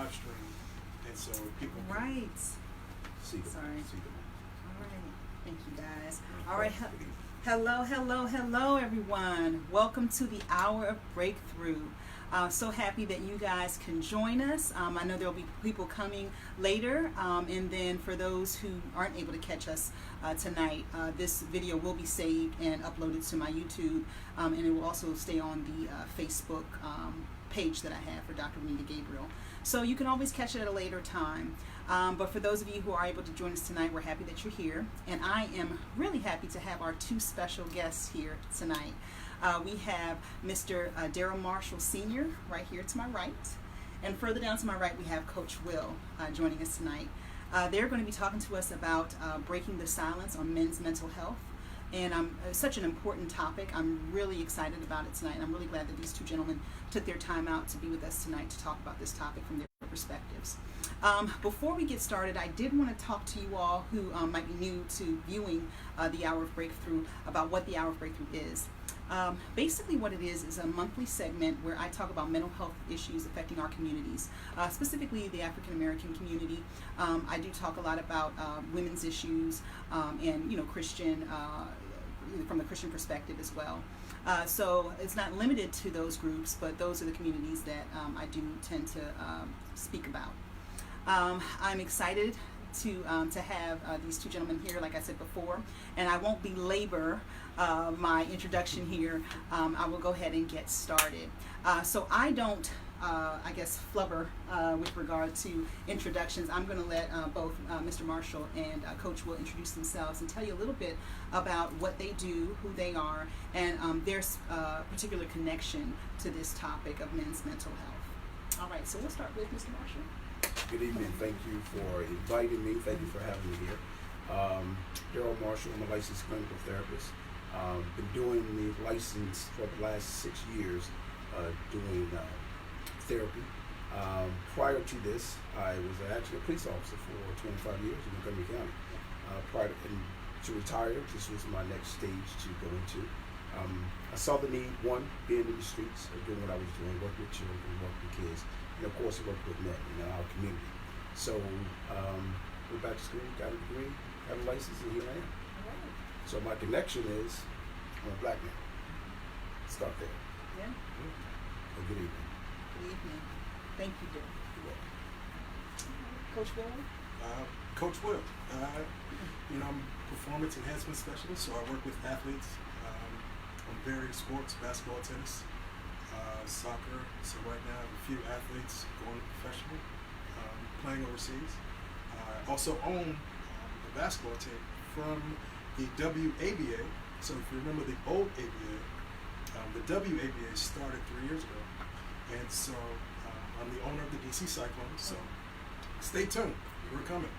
live stream, and so people Right. See them. Sorry. See them. All right. Thank you, guys. All right. Hello, everyone. Welcome to the Hour of Breakthrough. So happy that you guys can join us. I know there'll be people coming later, and then for those who aren't able to catch us tonight, this video will be saved and uploaded to my YouTube, and it will also stay on the Facebook page that I have for Dr. Renita Gabriel. So you can always catch it at a later time. But for those of you who are able to join us tonight, we're happy that you're here. And I am really happy to have our two special guests here tonight. We have Mr. Darryl Marshall Sr. right here to my right. And further down to my right, we have Coach Will joining us tonight. They're going to be talking to us about breaking the silence on men's mental health. And such an important topic. I'm really excited about it tonight. And I'm really glad that these two gentlemen took their time out to be with us tonight to talk about this topic from their perspectives. Before we get started, I did want to talk to you all who might be new to viewing the Hour of Breakthrough about what the Hour of Breakthrough is. Basically what it is a monthly segment where I talk about mental health issues affecting our communities, specifically the African American community. I do talk a lot about women's issues and Christian, from the Christian perspective as well. So it's not limited to those groups, but those are the communities that I do tend to speak about. I'm excited to have these two gentlemen here, like I said before, and I won't belabor my introduction here. I will go ahead and get started. So I don't, I guess, flubber with regard to introductions. I'm going to let both Mr. Marshall and Coach Will introduce themselves and tell you a little bit about what they do, who they are, and their particular connection to this topic of men's mental health. All right, so we'll start with Mr. Marshall. Good evening. Thank you for inviting me. Thank you for having me here. Darryl Marshall. I'm a licensed clinical therapist. Been doing the license for the last 6 years, doing therapy. Prior to this, I was actually a police officer for 25 years in Montgomery County. Prior to retire, this was my next stage to go into. I saw the need, one, being in the streets, doing what I was doing, work with children, work with kids, and of course, work with men in our community. So, went back to school, got a degree, got a license, and here I am. Right. So my connection is, I'm a black man. Start there. Yeah. Well, good evening. Good evening. Thank you, Darryl. You're welcome. Coach Will? Coach Will. I'm a performance enhancement specialist, so I work with athletes on various sports, basketball, tennis, soccer. So right now I have a few athletes going professional, playing overseas. I also own a basketball team from the WABA. So if you remember the old ABA, the WABA started 3 years ago. And so I'm the owner of the DC Cyclones. So stay tuned, we're coming.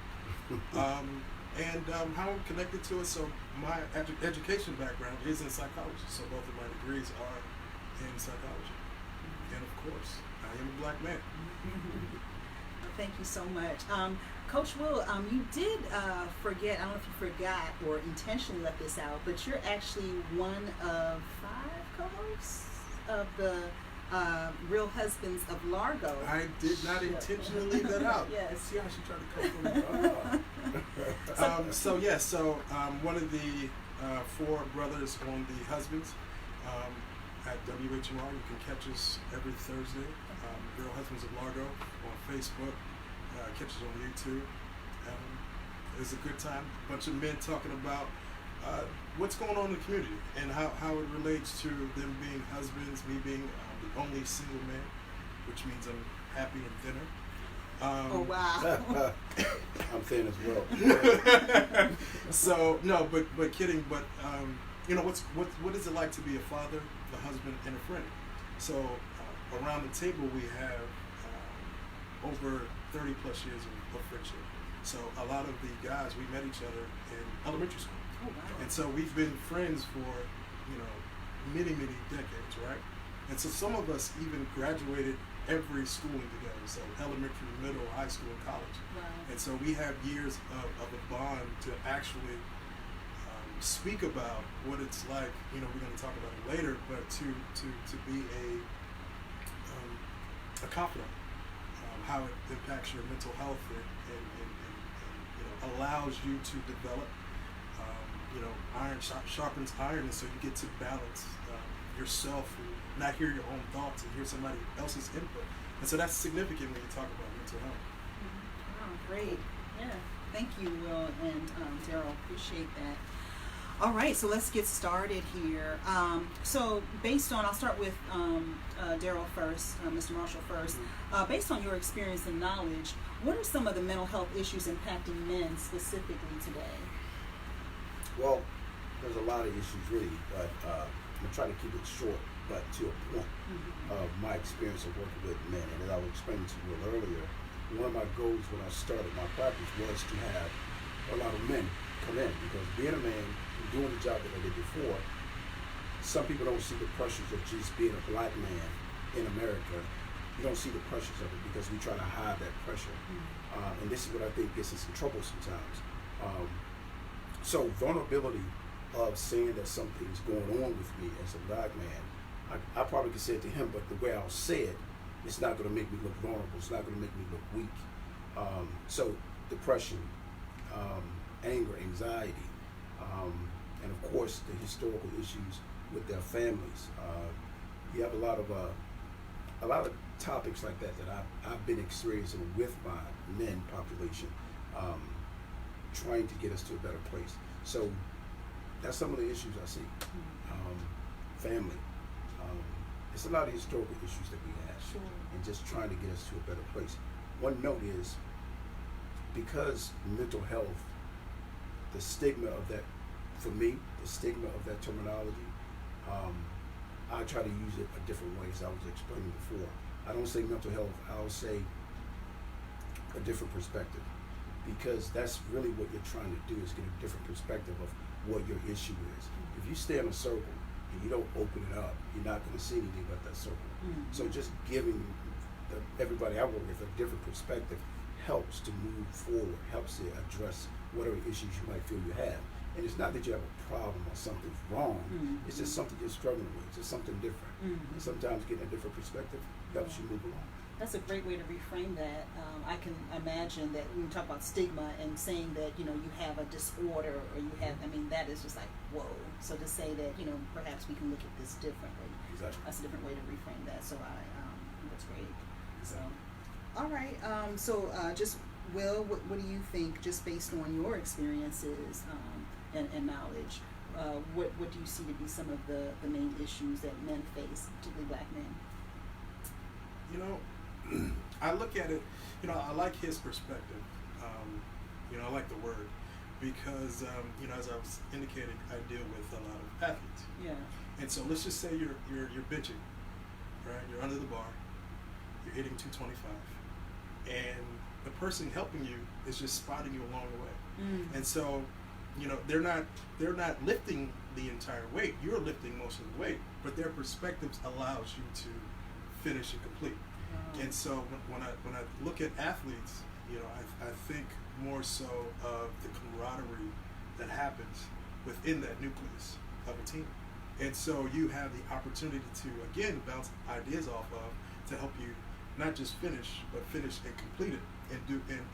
And how I'm connected to it, so my education background is in psychology, so both of my degrees are in psychology. And of course, I am a black man. Thank you so much. Coach Will, you did forget, I don't know if you forgot or intentionally left this out, but you're actually one of 5 co-hosts of the Real Husbands of Largo. I did not intentionally leave that out. Yes. See how she tried to come for me? So one of the 4 brothers on the Husbands at WHMR. You can catch us every Thursday. Real Husbands of Largo on Facebook. Catch us on YouTube. It's a good time. A bunch of men talking about what's going on in the community and how it relates to them being husbands, me being the only single man, which means I'm happy and thinner. Oh wow! I'm thin as well. So no, but kidding. But what is it like to be a father, a husband, and a friend? So around the table we have over 30 plus years of friendship. So a lot of the guys, we met each other in elementary school. Oh wow! And so we've been friends for many decades, right? And so some of us even graduated every schooling together, so elementary, middle, high school, and college. Wow. And so we have years of a bond to actually speak about what it's like. We're going to talk about it later, but to be a confidant how it impacts your mental health and allows you to develop. Iron sharpens iron, and so you get to balance yourself and not hear your own thoughts and hear somebody else's input. And so that's significant when you talk about mental health. Wow, great. Yeah. Thank you, Will and Darryl. Appreciate that. All right, so let's get started here. So based on, I'll start with Darryl first, Mr. Marshall first. Based on your experience and knowledge, what are some of the mental health issues impacting men specifically today? Well, there's a lot of issues really, but I'm going to try to keep it short, but to a point of my experience of working with men. And as I was explaining to you earlier, one of my goals when I started my practice was to have a lot of men come in, because being a man, doing the job that I did before, some people don't see the pressures of just being a black man in America. You don't see the pressures of it because we try to hide that pressure. And this is what I think gets us in trouble sometimes. So vulnerability of saying that something's going on with me as a black man, I probably could say it to him, but the way I'll say it, it's not going to make me look vulnerable. It's not going to make me look weak. So depression, anger, anxiety, and of course the historical issues with their families. You have a lot of topics like that I've been experiencing with my men population, trying to get us to a better place. So that's some of the issues I see. Family. It's a lot of historical issues that we have, and just trying to get us to a better place. One note is, because mental health, the stigma of that, for me, the stigma of that terminology, I try to use it a different way, as I was explaining before. I don't say mental health, I'll say a different perspective, because that's really what you're trying to do, is get a different perspective of what your issue is. If you stay in a circle and you don't open it up, you're not going to see anything but that circle. So just giving everybody I work with a different perspective helps to move forward, helps to address whatever issues you might feel you have. And it's not that you have a problem or something's wrong, it's just something you're struggling with, it's just something different. And sometimes getting a different perspective helps you move along. That's a great way to reframe that. I can imagine that when you talk about stigma and saying that, you have a disorder, or you have, that is just like, whoa. So to say that, perhaps we can look at this differently. Exactly. That's a different way to reframe that. So that's great. Exactly. So, all right. Just Will, what do you think, just based on your experiences and knowledge, what do you see to be some of the main issues that men face, particularly black men? I look at it, I like his perspective. I like the word, because, as I was indicating, I deal with a lot of athletes. Yeah. And so let's just say you're benching, right? You're under the bar, you're hitting 225, and the person helping you is just spotting you along the way. And so, they're not lifting the entire weight. You're lifting most of the weight, but their perspectives allows you to finish and complete. And so when I look at athletes, I think more so of the camaraderie that happens within that nucleus of a team. And so you have the opportunity to, again, bounce ideas off of, to help you not just finish, but finish and complete it and do and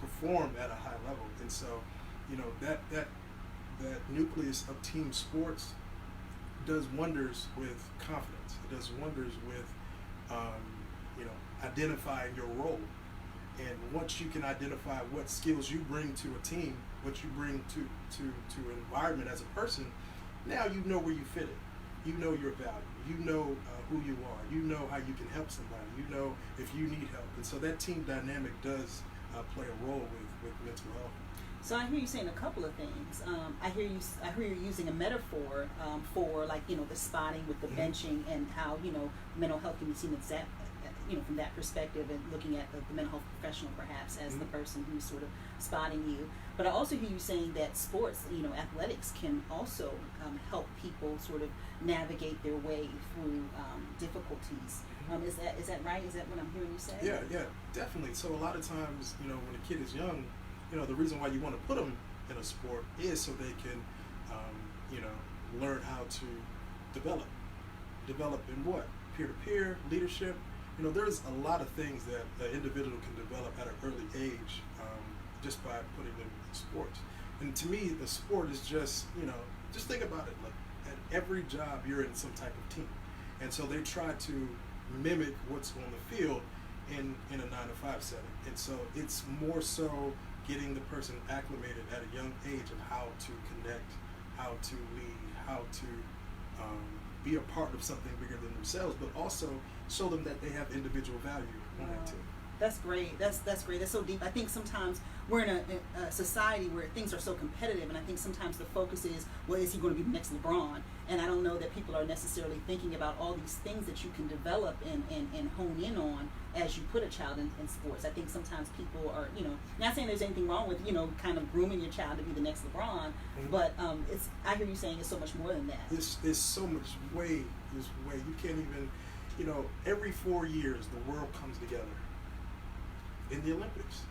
perform at a high level. And so, that nucleus of team sports does wonders with confidence. It does wonders with identifying your role. And once you can identify what skills you bring to a team, what you bring to an environment as a person, now you know where you fit it. You know your value. You know who you are. You know how you can help somebody. You know if you need help. And so that team dynamic does play a role with mental health. So I hear you saying a couple of things. I hear you using a metaphor for, like, the spotting with the benching, and how mental health can be seen as that, from that perspective, and looking at the mental health professional perhaps as the person who's sort of spotting you. But I also hear you saying that sports, athletics, can also help people sort of navigate their way through difficulties. Is that right? Is that what I'm hearing you say? Yeah, definitely. So a lot of times, when a kid is young, the reason why you want to put them in a sport is so they can, learn how to develop in what? Peer-to-peer, leadership, there's a lot of things that an individual can develop at an early age just by putting them in sports. And to me, the sport is just think about it. Like at every job, you're in some type of team, and so they try to mimic what's on the field in a 9-to-5 setting. And so it's more so getting the person acclimated at a young age of how to connect, how to lead, how to be a part of something bigger than themselves, but also show them that they have individual value on it too. That's great. That's great. That's so deep. I think sometimes we're in a society where things are so competitive, and I think sometimes the focus is, well, is he going to be the next LeBron? And I don't know that people are necessarily thinking about all these things that you can develop and hone in on as you put a child in sports. I think sometimes people are, not saying there's anything wrong with, kind of grooming your child to be the next LeBron, but I hear you saying it's so much more than that. It's so much way. You can't even, every 4 years the world comes together in the Olympics.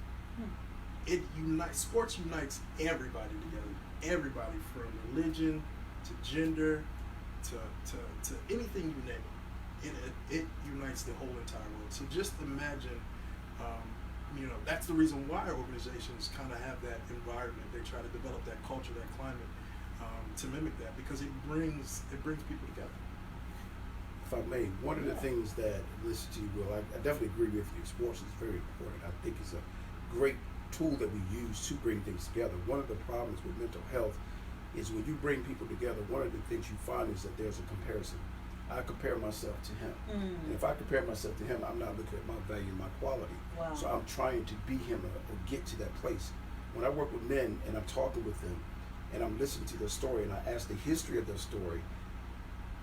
It unites, sports unites everybody together. Everybody from religion to gender to anything you name it. It unites the whole entire world. So just imagine, that's the reason why organizations kind of have that environment. They try to develop that culture, that climate, to mimic that, because it brings people together. If I may, one of the things that listen to you, Will, I definitely agree with you. Sports is very important. I think it's a great tool that we use to bring things together. One of the problems with mental health is when you bring people together, one of the things you find is that there's a comparison. I compare myself to him. And if I compare myself to him, I'm not looking at my value and my quality. Wow. So I'm trying to be him or get to that place. When I work with men and I'm talking with them and I'm listening to their story and I ask the history of their story,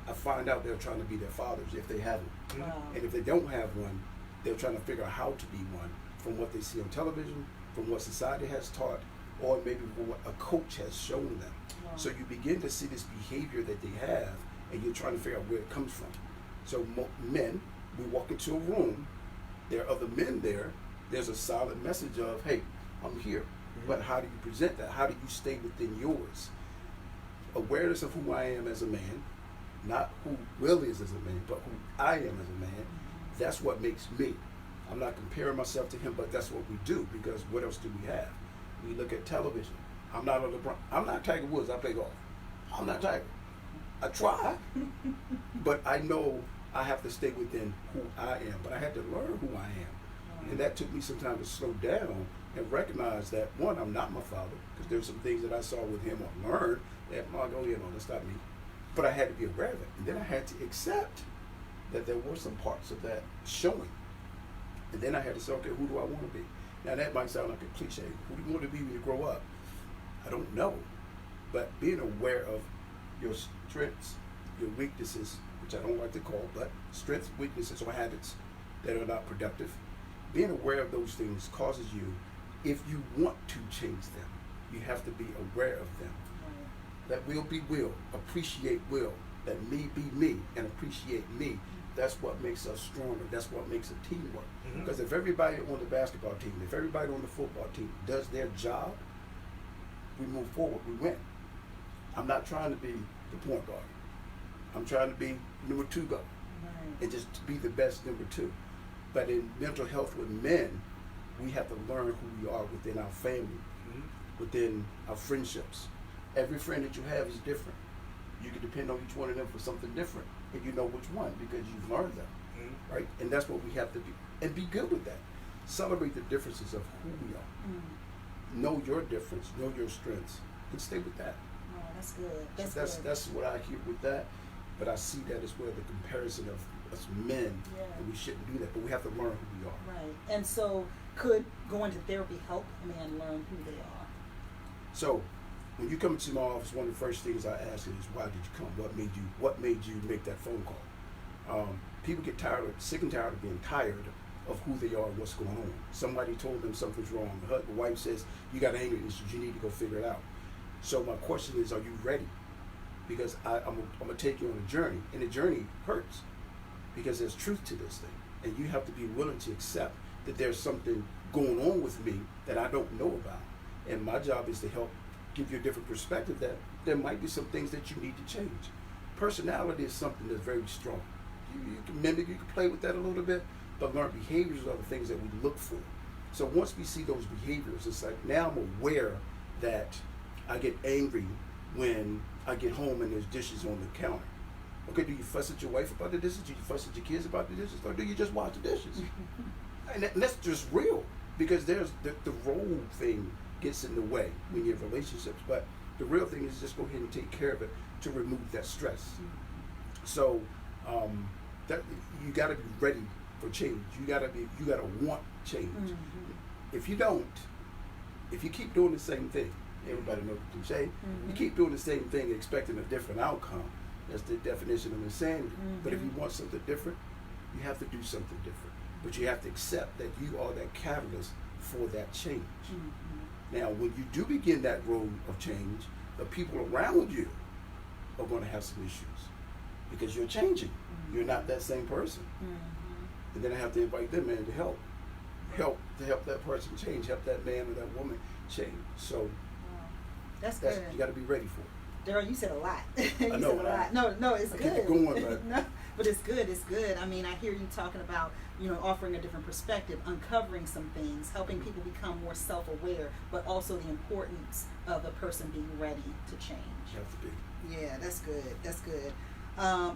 I find out they're trying to be their fathers if they haven't. Wow. And if they don't have one, they're trying to figure out how to be one from what they see on television, from what society has taught, or maybe from what a coach has shown them. Wow. So you begin to see this behavior that they have, and you're trying to figure out where it comes from. So men, we walk into a room, there are other men there, there's a solid message of, hey, I'm here. But how do you present that? How do you stay within yours? Awareness of who I am as a man, not who Will is as a man, but who I am as a man. That's what makes me. I'm not comparing myself to him, but that's what we do, because what else do we have? We look at television. I'm not a LeBron. I'm not Tiger Woods. I play golf. I'm not Tiger. I try, but I know I have to stay within who I am. But I had to learn who I am. And that took me some time to slow down and recognize that, one, I'm not my father, because there's some things that I saw with him or learned that, that's not me. But I had to be aware of it. And then I had to accept that there were some parts of that showing. And then I had to say, okay, who do I want to be? Now that might sound like a cliche. Who do you want to be when you grow up? I don't know. But being aware of your strengths, your weaknesses, which I don't like to call, but strengths, weaknesses, or habits that are not productive, being aware of those things causes you, if you want to change them, you have to be aware of them. Let will be will, appreciate will, let me be me and appreciate me. That's what makes us stronger. That's what makes a team work. Because if everybody on the basketball team, if everybody on the football team does their job, we move forward, we win. I'm not trying to be the point guard. I'm trying to be number 2 guard and just to be the best number 2. But in mental health with men, we have to learn who we are within our family, within our friendships. Every friend that you have is different. You can depend on each one of them for something different, and you know which one because you've learned them, right? And that's what we have to be, and be good with that. Celebrate the differences of who we are. Know your difference, know your strengths, and stay with that. Oh, that's good. That's what I hear with that. But I see that as well, the comparison of us men, and we shouldn't do that. But we have to learn who we are. Right. And so, could going to therapy help a man learn who they are? So, when you come into my office, one of the first things I ask is, why did you come? What made you make that phone call? People get sick and tired of being tired of who they are and what's going on. Somebody told them something's wrong. The wife says, you got anger issues, you need to go figure it out. So my question is, are you ready? Because I'm going to take you on a journey, and the journey hurts because there's truth to this thing. And you have to be willing to accept that there's something going on with me that I don't know about. And my job is to help give you a different perspective that there might be some things that you need to change. Personality is something that's very strong. You can mimic, you can play with that a little bit, but learned behaviors are the things that we look for. So once we see those behaviors, it's like now I'm aware that I get angry when I get home and there's dishes on the counter. Okay, do you fuss at your wife about the dishes? Do you fuss at your kids about the dishes? Or do you just wash the dishes? And that's just real, because there's the role thing gets in the way when you have relationships. But the real thing is just go ahead and take care of it to remove that stress. So that you got to be ready for change. You got to want change. If you don't, if you keep doing the same thing, everybody knows the cliche. You keep doing the same thing expecting a different outcome. That's the definition of insanity. But if you want something different, you have to do something different. But you have to accept that you are that catalyst for that change. Now, when you do begin that road of change, the people around you are going to have some issues because you're changing. You're not that same person. And then I have to invite them in to help that person change, help that man or that woman change. So that's good. You got to be ready for it. Darryl, you said a lot. I know. Said a lot. No, it's I good. Keep it going, but no, but it's good. It's good. I mean, I hear you talking about, offering a different perspective, uncovering some things, helping people become more self-aware, but also the importance of a person being ready to change. You have to be. Yeah, that's good. That's good.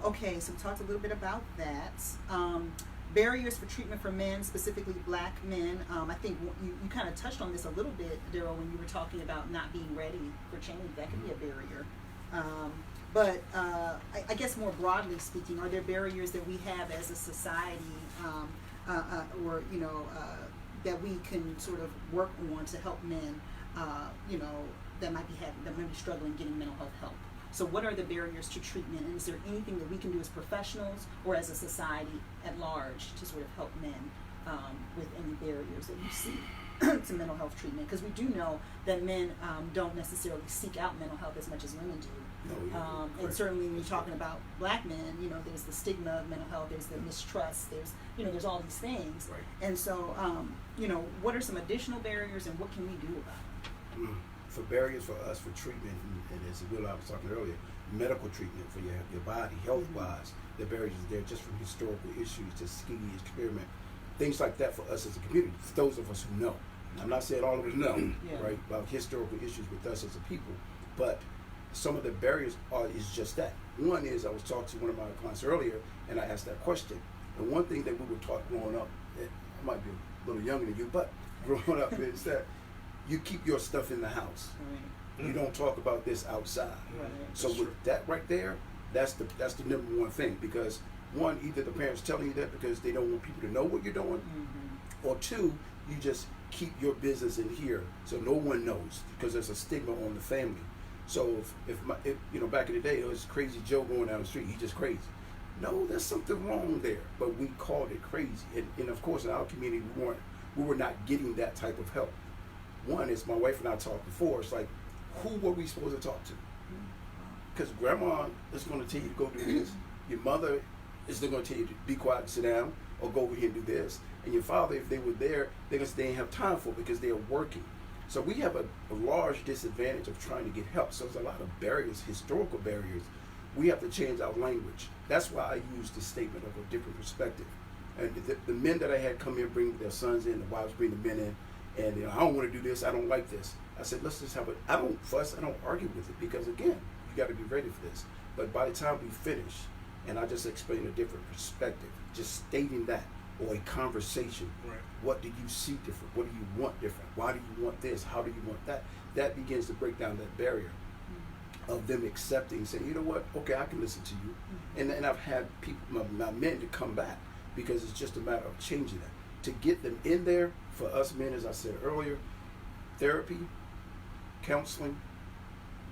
Okay, so we talked a little bit about that. Barriers for treatment for men, specifically black men. I think you kind of touched on this a little bit, Darryl, when you were talking about not being ready for change. That could be a barrier. But I guess more broadly speaking, are there barriers that we have as a society, or that we can sort of work on to help men, that might be struggling getting mental health help? So what are the barriers to treatment, and is there anything that we can do as professionals or as a society at large to sort of help men with any barriers that you see to mental health treatment? Because we do know that men don't necessarily seek out mental health as much as women do. No, and certainly when you're talking about black men, there's the stigma of mental health, there's the mistrust, there's all these things. Right. And so, what are some additional barriers, and what can we do about it? For barriers for us for treatment, and as Will I was talking earlier, medical treatment for your body, health-wise, the barriers are there just from historical issues to skinny experiment, things like that for us as a community, for those of us who know. I'm not saying all of us know, right, about historical issues with us as a people, but some of the barriers is just that. One is, I was talking to one of my clients earlier, and I asked that question, and one thing that we were taught growing up, I might be a little younger than you, but growing up is that you keep your stuff in the house. Right. You don't talk about this outside. Right. So with that right there, that's the number one thing, because one, either the parents telling you that because they don't want people to know what you're doing, or two, you just keep your business in here so no one knows, because there's a stigma on the family. So if back in the day, it was crazy Joe going down the street, he's just crazy. No, there's something wrong there, but we called it crazy. And of course, in our community, we were not getting that type of help. One is, my wife and I talked before, it's like, who were we supposed to talk to? Because grandma is going to tell you to go do this. Your mother is going to tell you to be quiet and sit down, or go over here and do this. And your father, if they were there, they didn't have time for it because they're working. So we have a large disadvantage of trying to get help. So there's a lot of barriers, historical barriers. We have to change our language. That's why I use the statement of a different perspective. And the men that I had come in, bring their sons in, the wives bring the men in, and I don't want to do this, I don't like this. I said, let's just have it. I don't fuss, I don't argue with it, because again, you got to be ready for this. But by the time we finish, and I just explain a different perspective, just stating that, or a conversation. Right. What do you see different? What do you want different? Why do you want this? How do you want that? That begins to break down that barrier of them accepting, saying, you know what, okay, I can listen to you. And I've had people, my men, to come back, because it's just a matter of changing that. To get them in there, for us men, as I said earlier, therapy, counseling,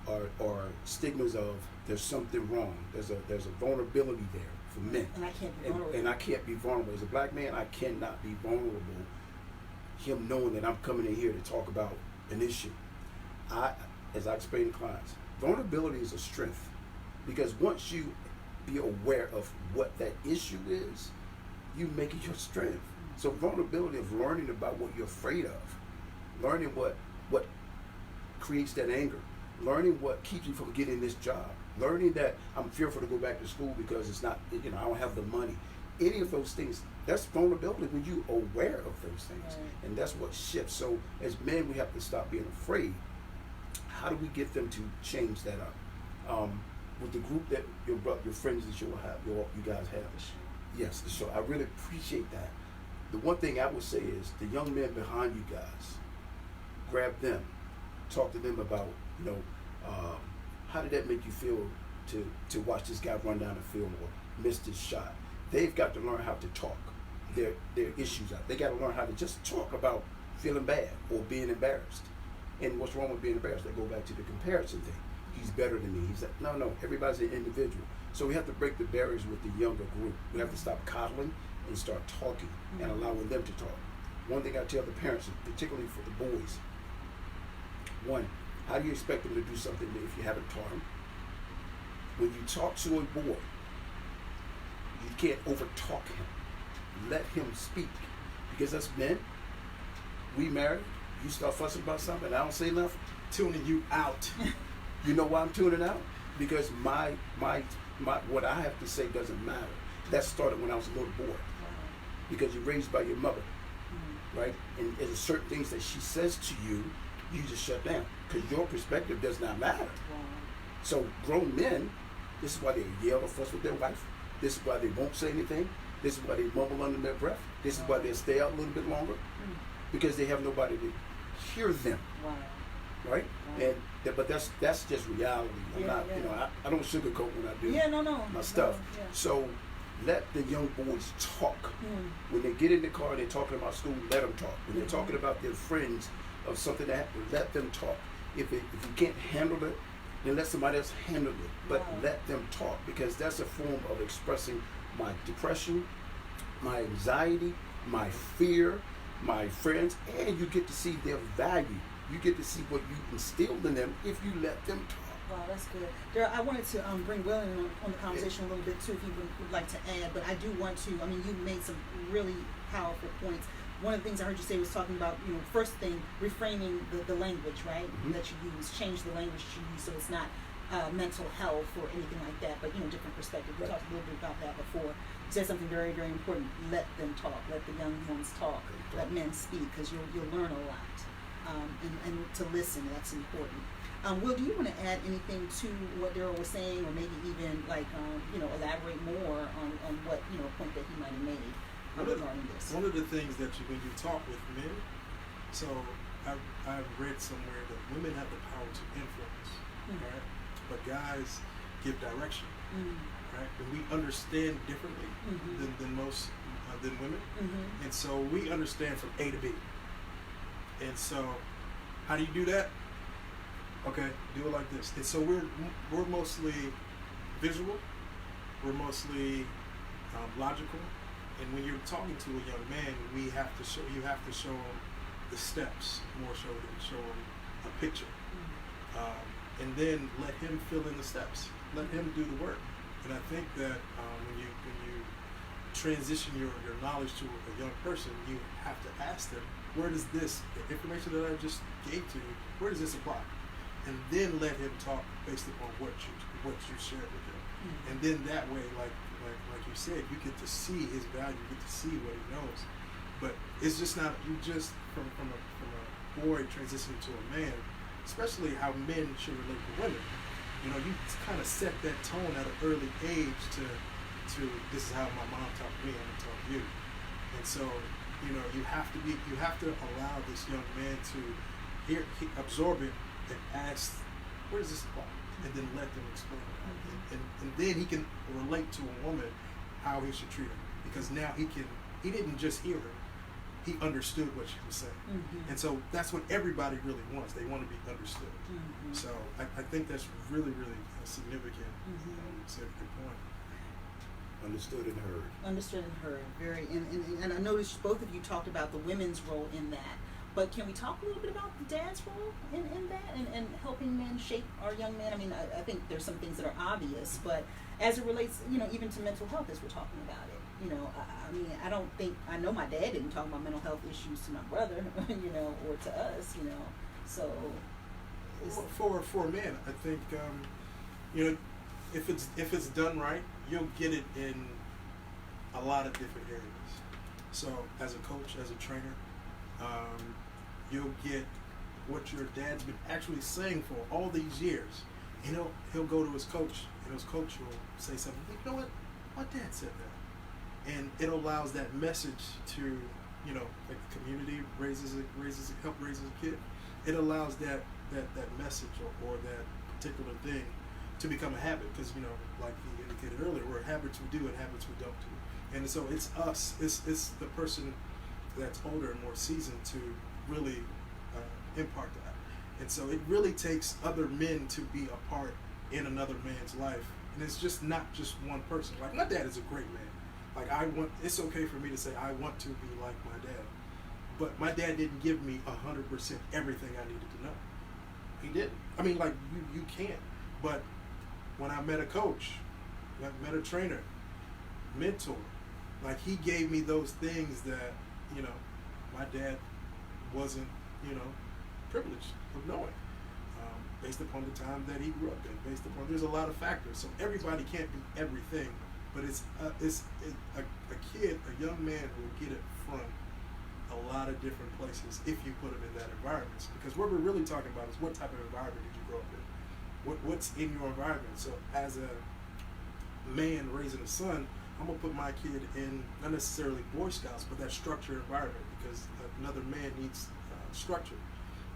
or stigmas of there's something wrong. There's a vulnerability there for men. And I can't be vulnerable. And I can't be vulnerable. As a black man, I cannot be vulnerable. Him knowing that I'm coming in here to talk about an issue. As I explain to clients, vulnerability is a strength, because once you be aware of what that issue is, you make it your strength. So vulnerability of learning about what you're afraid of, learning what creates that anger, learning what keeps you from getting this job, learning that I'm fearful to go back to school because it's not, I don't have the money. any of those things, that's vulnerability when you're aware of those things. Right. And that's what shifts. So as men, we have to stop being afraid. How do we get them to change that up? With the group that your friends that you guys have. Yes, so I really appreciate that. The one thing I would say is the young men behind you guys, grab them, talk to them about, how did that make you feel to watch this guy run down the field or miss this shot? They've got to learn how to talk their issues out. They got to learn how to just talk about feeling bad or being embarrassed. And what's wrong with being embarrassed? They go back to the comparison thing. He's better than me. He's like, no, everybody's an individual. So we have to break the barriers with the younger group. We have to stop coddling and start talking and allowing them to talk. One thing I tell the parents, particularly for the boys, one, how do you expect them to do something if you haven't taught them? When you talk to a boy, you can't over-talk him. Let him speak. Because us men, we married, you start fussing about something, I don't say nothing. Tuning you out. You know why I'm tuning out? Because my what I have to say doesn't matter. That started when I was a little boy. Because you're raised by your mother, right? And there's certain things that she says to you, you just shut down because your perspective does not matter. So grown men, this is why they yell or fuss with their wife. This is why they won't say anything. This is why they mumble under their breath. This is why they stay out a little bit longer because they have nobody to hear them. Right? But that's just reality. I'm not, I don't sugarcoat when I do my stuff. So let the young boys talk. When they get in the car and they're talking about school, let them talk. When they're talking about their friends of something that happened, let them talk. If you can't handle it, then let somebody else handle it. But let them talk because that's a form of expressing my depression, my anxiety, my fear, my friends, and you get to see their value. You get to see what you instilled in them if you let them talk. Wow, that's good. Darryl, I wanted to bring Will in on the conversation a little bit too, if you would like to add, but I do want to, you made some really powerful points. One of the things I heard you say was talking about, first thing, reframing the language, right, that you use, change the language you use so it's not mental health or anything like that, but, different perspective. We talked a little bit about that before. You said something very, very important. Let them talk. Let the young ones talk. Let men speak because you'll learn a lot. And to listen, that's important. Will, do you want to add anything to what Darryl was saying, or maybe even elaborate more on what a point that he might have made regarding this? One of the things that when you talk with men, so I've read somewhere that women have the power to influence, right? But guys give direction, right? And we understand differently than women, and so we understand from A to B. And so, how do you do that? Okay, do it like this. And so we're mostly visual, we're mostly logical, and when you're talking to a young man, you have to show him the steps more so than show him a picture, and then let him fill in the steps. Let him do the work. And I think that when you transition your knowledge to a young person, you have to ask them, where does the information that I just gave to you, where does this apply? And then let him talk based upon what you shared with him. And then that way, like you said, you get to see his value, you get to see what he knows. But it's just not, you just from a boy transitioning to a man, especially how men should relate to women. You kind of set that tone at an early age to this is how my mom taught me, I'm gonna talk you. And so, you have to allow this young man to absorb it and ask, where does this apply? And then let them explain it. And then he can relate to a woman how he should treat her. Because now he didn't just hear her, he understood what she was saying. And so that's what everybody really wants. They want to be understood. So I think that's really, really significant. It's a good point. Understood and heard. Understood and heard. Very, and I noticed both of you talked about the women's role in that. But can we talk a little bit about the dad's role in that and helping men shape our young men? I think there's some things that are obvious, but as it relates, even to mental health as we're talking about it, I know my dad didn't talk about mental health issues to my brother, or to us, so. For a man, I think, if it's done right, you'll get it in a lot of different areas. So as a coach, as a trainer, you'll get what your dad's been actually saying for all these years. You know, he'll go to his coach, and his coach will say something. You know what? My dad said that, and it allows that message to, you know, like the community help raises a kid. It allows that message or that particular thing to become a habit, because, you know, like he indicated earlier, we're habits we do and habits we don't do. And so it's us, it's the person that's older and more seasoned to really impart that. And so it really takes other men to be a part in another man's life. And it's just not just one person. Like, my dad is a great man. Like, it's okay for me to say I want to be like my dad. But my dad didn't give me 100% everything I needed to know. He didn't. I mean, like, you can't. But when I met a coach, met a trainer, mentor, like, he gave me those things that, you know, my dad wasn't, you know, privileged of knowing, based upon the time that he grew up in, there's a lot of factors. So everybody can't be everything, but a kid, a young man will get it from a lot of different places if you put him in that environment. Because what we're really talking about is what type of environment did you grow up in? What's in your environment? So as a man raising a son, I'm gonna put my kid in not necessarily Boy Scouts, but that structured environment, because another man needs structure.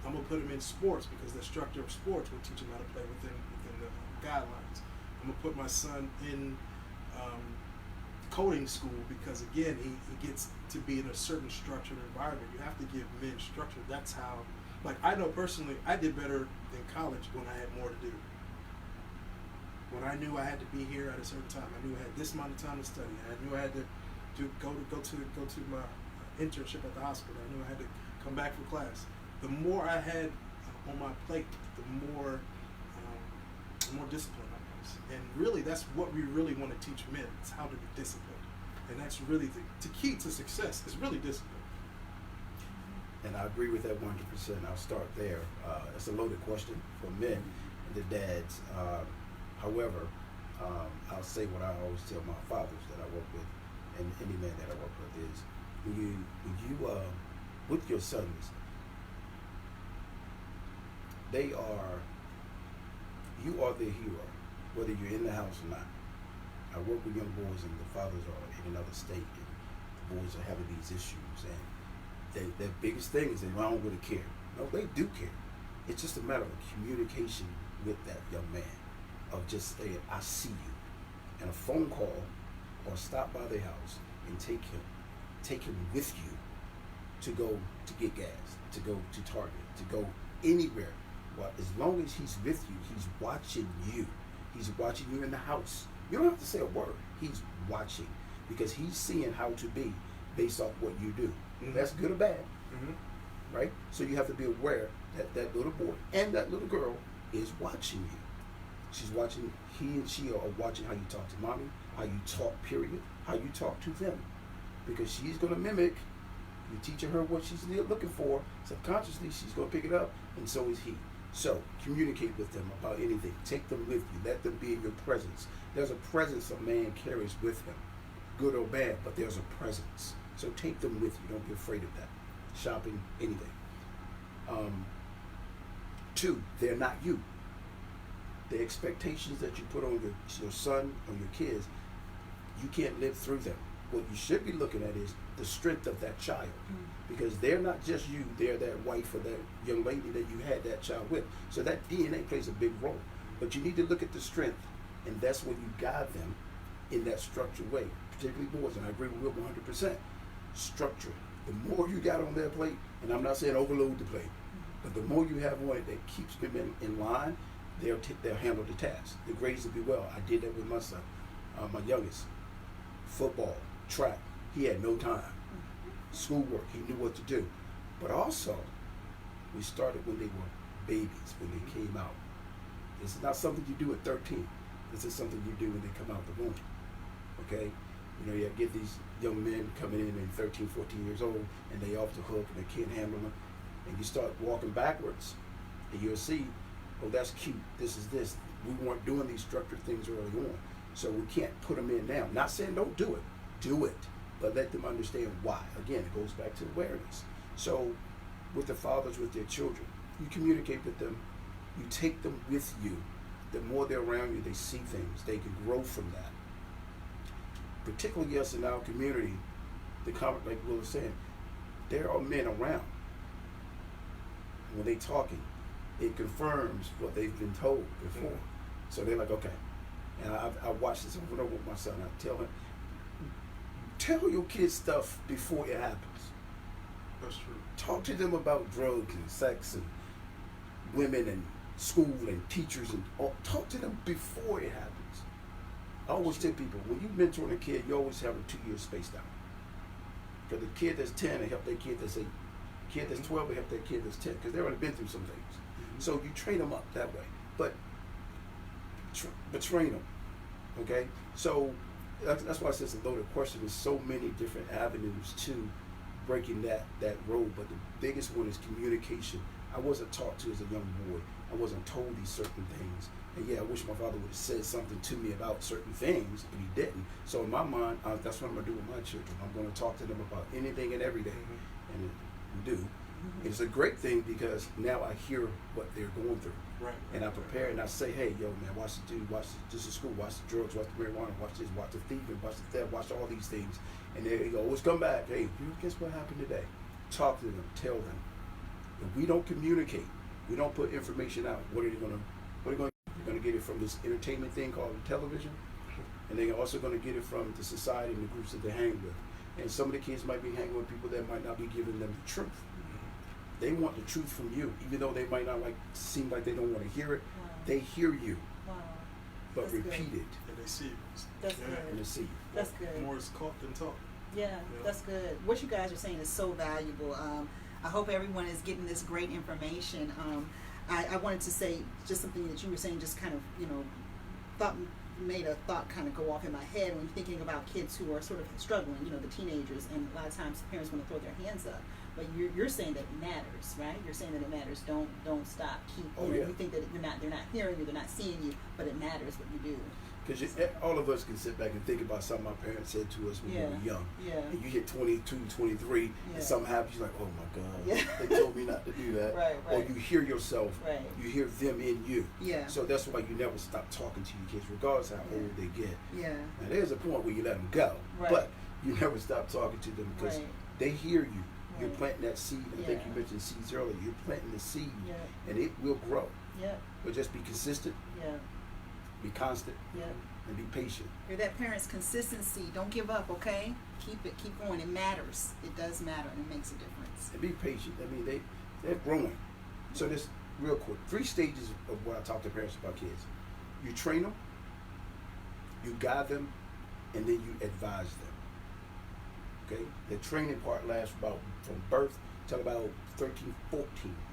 I'm gonna put him in sports because the structure of sports will teach him how to play within the guidelines. I'm gonna put my son in coding school because, again, he gets to be in a certain structured environment. You have to give men structure. That's how, like, I know personally, I did better in college when I had more to do. When I knew I had to be here at a certain time, I knew I had this amount of time to study. I knew I had to go to my internship at the hospital. I knew I had to come back for class. The more I had on my plate, the more disciplined I was. And really, that's what we really want to teach men, is how to be disciplined. And that's really the key to success, is really discipline. And I agree with that 100%. I'll start there. It's a loaded question for men and the dads. However, I'll say what I always tell my fathers that I work with, and any man that I work with, is when you with your sons, you are their hero, whether you're in the house or not. I work with young boys, and the fathers are in another state, and the boys are having these issues, and the biggest thing is they don't really care. No, they do care. It's just a matter of communication with that young man, of just saying, I see you, and a phone call, or stop by their house and take him with you to go to get gas, to go to Target, to go anywhere. Well, as long as he's with you, he's watching you. He's watching you in the house. You don't have to say a word. He's watching, because he's seeing how to be based off what you do. Mm-hmm. That's good or bad, right? So you have to be aware that that little boy and that little girl is watching you. She's watching, he and she are watching how you talk to mommy, how you talk, period, how you talk to them. Because she's going to mimic, you're teaching her what she's looking for, subconsciously she's going to pick it up, and so is he. So communicate with them about anything. Take them with you. Let them be in your presence. There's a presence a man carries with him, good or bad, but there's a presence. So take them with you. Don't be afraid of that. Shopping, anything. 2, they're not you. The expectations that you put on your son or your kids, you can't live through them. What you should be looking at is the strength of that child, because they're not just you, they're that wife or that young lady that you had that child with. So that DNA plays a big role. But you need to look at the strength, and that's when you guide them in that structured way, particularly boys, and I agree with Will 100%. Structure. The more you got on their plate, and I'm not saying overload the plate, but the more you have on it that keeps them in line, they'll handle the task. The grades will be well. I did that with my son, my youngest. Football, track, he had no time. Schoolwork, he knew what to do. But also, we started when they were babies, when they came out. This is not something you do at 13. This is something you do when they come out the womb. Okay? You know, you get these young men coming in at 13, 14 years old, and they off the hook, and they can't handle them. And you start walking backwards, and you'll see, oh, that's cute. This is this. We weren't doing these structured things early on. So we can't put them in now. Not saying don't do it, do it, but let them understand why. Again, it goes back to awareness. So with the fathers, with their children, you communicate with them, you take them with you. The more they're around you, they see things, they can grow from that. Particularly us in our community, like Will was saying, there are men around. When they're talking, it confirms what they've been told before. Mm-hmm. So they're like, okay. And I watch this over and over with my son. I tell him, tell your kids stuff before it happens. That's true. Talk to them about drugs and sex and women and school and teachers and talk to them before it happens. I always tell people, when you mentor a kid, you always have a 2 years spaced out. For the kid that's 10, they help their kid that's 8. The kid that's 12, they help their kid that's 10, because they've already been through some things. Mm-hmm. So you train them up that way. But train them, okay? So that's why I said it's a loaded question. There's so many different avenues to breaking that road, but the biggest one is communication. I wasn't taught to as a young boy. I wasn't told these certain things. And yeah, I wish my father would have said something to me about certain things, but he didn't. So in my mind, that's what I'm going to do with my children. I'm going to talk to them about anything and everything. Mm-hmm. And we do. Mm-hmm. It's a great thing because now I hear what they're going through. Right. And I prepare and I say, hey, yo, man, watch the dude, watch this is school, watch the drugs, watch the marijuana, watch this, watch the thieving, watch the theft, watch all these things. And they always come back, hey, guess what happened today? Talk to them, tell them. If we don't communicate, we don't put information out, what are they going to You're going to get it from this entertainment thing called television, and they're also going to get it from the society and the groups that they hang with. And some of the kids might be hanging with people that might not be giving them the truth. They want the truth from you, even though they might not seem like they don't want to hear it. Wow. They hear you, but that's repeat good. It. And they see you. That's good. And they see you. That's good. More is caught than taught. Yeah, that's good. What you guys are saying is so valuable. I hope everyone is getting this great information. I wanted to say just something that you were saying, just kind of, made a thought kind of go off in my head when thinking about kids who are sort of struggling, the teenagers, and a lot of times parents want to throw their hands up. But you're saying that it matters, right? You're saying that it matters. Don't stop. Keep. You think that they're not hearing you, they're not seeing you, but it matters what you do. Because all of us can sit back and think about something our parents said to us when we were young. Yeah. And you hit 22, 23, and something happens, you're like, oh my God, they told me not to do that. Right. Or you hear yourself, you hear them in you. Yeah. So that's why you never stop talking to your kids, regardless how old they get. Yeah. And there's a point where you let them go, but you never stop talking to them because they hear you. You're planting that seed. I think you mentioned seeds earlier. You're planting the seed, and it will grow. Yeah. But just be consistent. Yeah. Be constant. Yeah. And be patient. You're that parent's consistency. Don't give up, okay? Keep going. It matters. It does matter, and it makes a difference. And be patient. I mean, they're growing. So this, real quick, 3 stages of what I talk to parents about kids. You train them, you guide them, and then you advise them. Okay? The training part lasts about from birth till about 13, 14.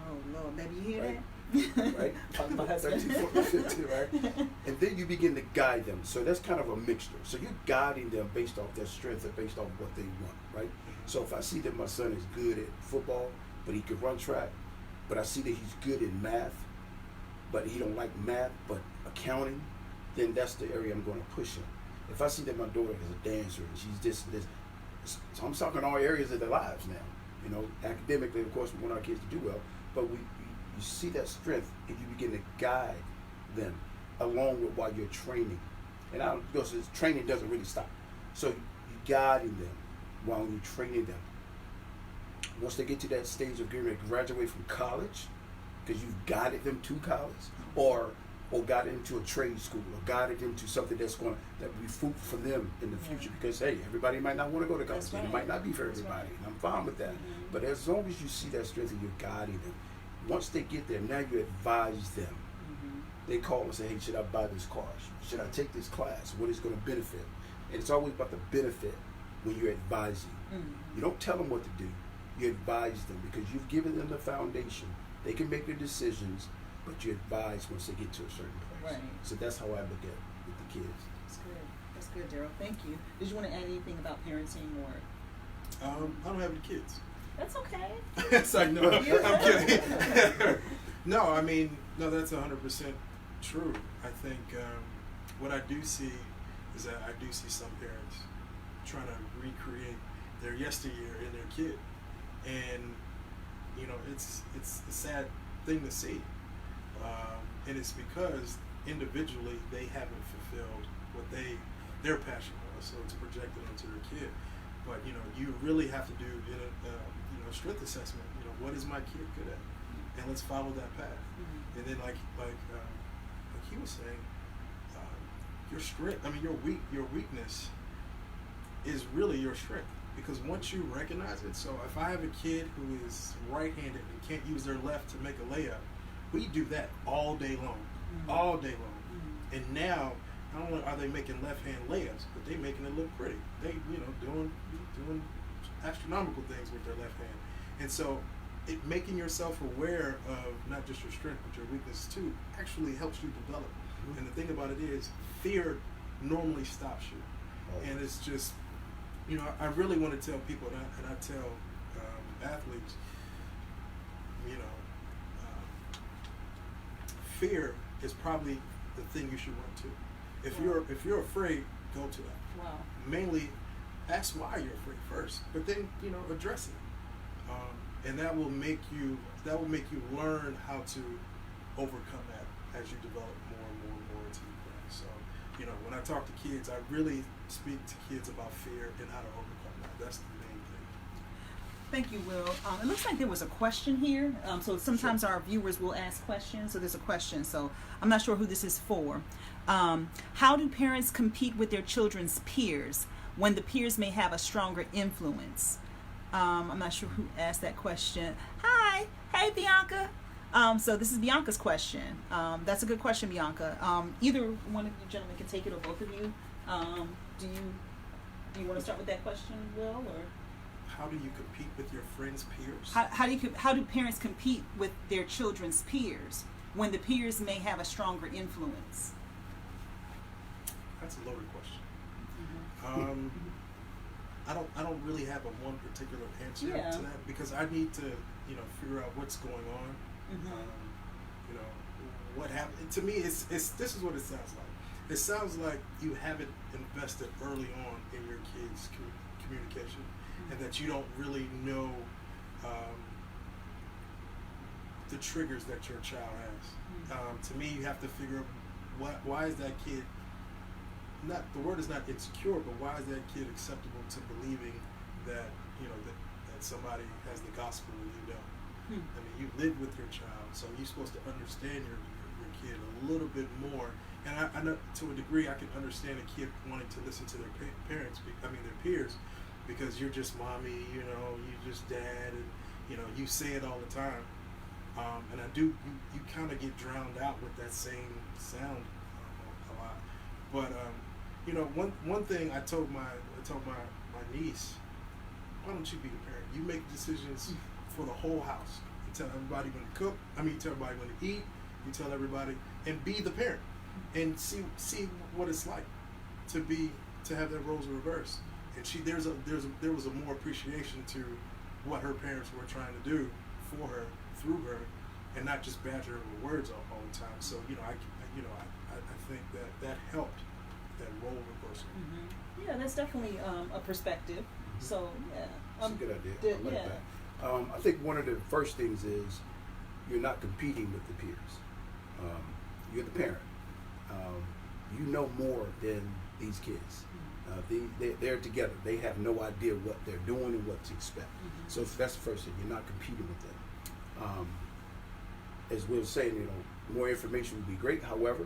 Oh, Lord. Baby, you hear that? Right? 13, 14, 15, right? And then you begin to guide them. So that's kind of a mixture. So you're guiding them based off their strength and based off what they want, right? So if I see that my son is good at football, but he can run track, but I see that he's good in math, but he don't like math, but accounting, then that's the area I'm going to push him. If I see that my daughter is a dancer and she's this, so I'm talking all areas of their lives now. Academically, of course, we want our kids to do well, but you see that strength and you begin to guide them along with while you're training. And because training doesn't really stop. So you're guiding them while you're training them. Once they get to that stage of getting ready to graduate from college, because you've guided them to college, or guided into a trade school, or guided them to something that will be fruitful for them in the future. Because hey, everybody might not want to go to college. It might not be for everybody, and I'm fine with that. But as long as you see that strength and you're guiding them, once they get there, now you advise them. They call and say, hey, should I buy this car? Should I take this class? What is going to benefit? And it's always about the benefit when you're advising. You don't tell them what to do. You advise them because you've given them the foundation. They can make their decisions, but you advise once they get to a certain place. Right. So that's how I look at it with the kids. That's good. That's good, Darryl. Thank you. Did you want to add anything about parenting or? I don't have any kids. That's okay. It's like, no, I'm kidding. No, that's 100% true. I think what I do see is that I do see some parents trying to recreate their yesteryear in their kid, and you know, it's a sad thing to see, and it's because individually they haven't fulfilled what their passion was, so it's projected onto their kid. But you know, you really have to do strength assessment. You know, what is my kid good at, and let's follow that path. Mm-hmm. And then like he was saying, your strength. I mean, your weakness is really your strength, because once you recognize it. So if I have a kid who is right-handed and can't use their left to make a layup, we do that all day long, all day long. Mm-hmm. And now, not only are they making left-hand layups, but they're making it look pretty. They, doing astronomical things with their left hand. And so, making yourself aware of not just your strength but your weakness too actually helps you develop. Mm-hmm. And the thing about it is, fear normally stops you. Oh. And it's just, I really want to tell people, and I tell athletes, fear is probably the thing you should run to. If you're afraid, go to that. Wow. Mainly, ask why you're afraid first, but then address it, and that will make you learn how to overcome that as you develop more and more and more into your craft. So when I talk to kids, I really speak to kids about fear and how to overcome that. That's the main thing. Thank you, Will. It looks like there was a question here. So sometimes Sure. Our viewers will ask questions. So there's a question. So I'm not sure who this is for. How do parents compete with their children's peers when the peers may have a stronger influence? I'm not sure who asked that question. Hi. Hey, Bianca. So this is Bianca's question. That's a good question, Bianca. Either one of you gentlemen can take it, or both of you. Do you want to start with that question, Will, or? How do you compete with your friends' peers? How do parents compete with their children's peers when the peers may have a stronger influence? That's a loaded question. Mm-hmm. I don't really have a one particular answer to that, because I need to figure out what's going on. Mm-hmm. What happened to me is this is what it sounds like. It sounds like you haven't invested early on in your kids' communication, and that you don't really know the triggers that your child has. To me, you have to figure out why is that kid, the word is not insecure, but why is that kid acceptable to believing that that somebody has the gospel and you don't? I mean, you live with your child, so you're supposed to understand your kid a little bit more. And I know, to a degree, I can understand a kid wanting to listen to their their peers, because you're just mommy, you're just dad, and you say it all the time. And you kind of get drowned out with that same sound a lot. But one thing I told my niece, why don't you be the parent? You make decisions for the whole house. You tell everybody when to cook. You tell everybody when to eat. You tell everybody, and be the parent, and see what it's like to have their roles reversed. And there was a more appreciation to what her parents were trying to do for her, through her, and not just badger her with words all the time. So I think that helped, that role reversal. Mm-hmm. Yeah, that's definitely a perspective. Mm-hmm. So yeah, that's a good idea. I like that. I think one of the first things is you're not competing with the peers. You're the parent. You know more than these kids. They're together. They have no idea what they're doing and what to expect. Mm-hmm. So that's the first thing. You're not competing with them. As Will was saying, more information would be great. However,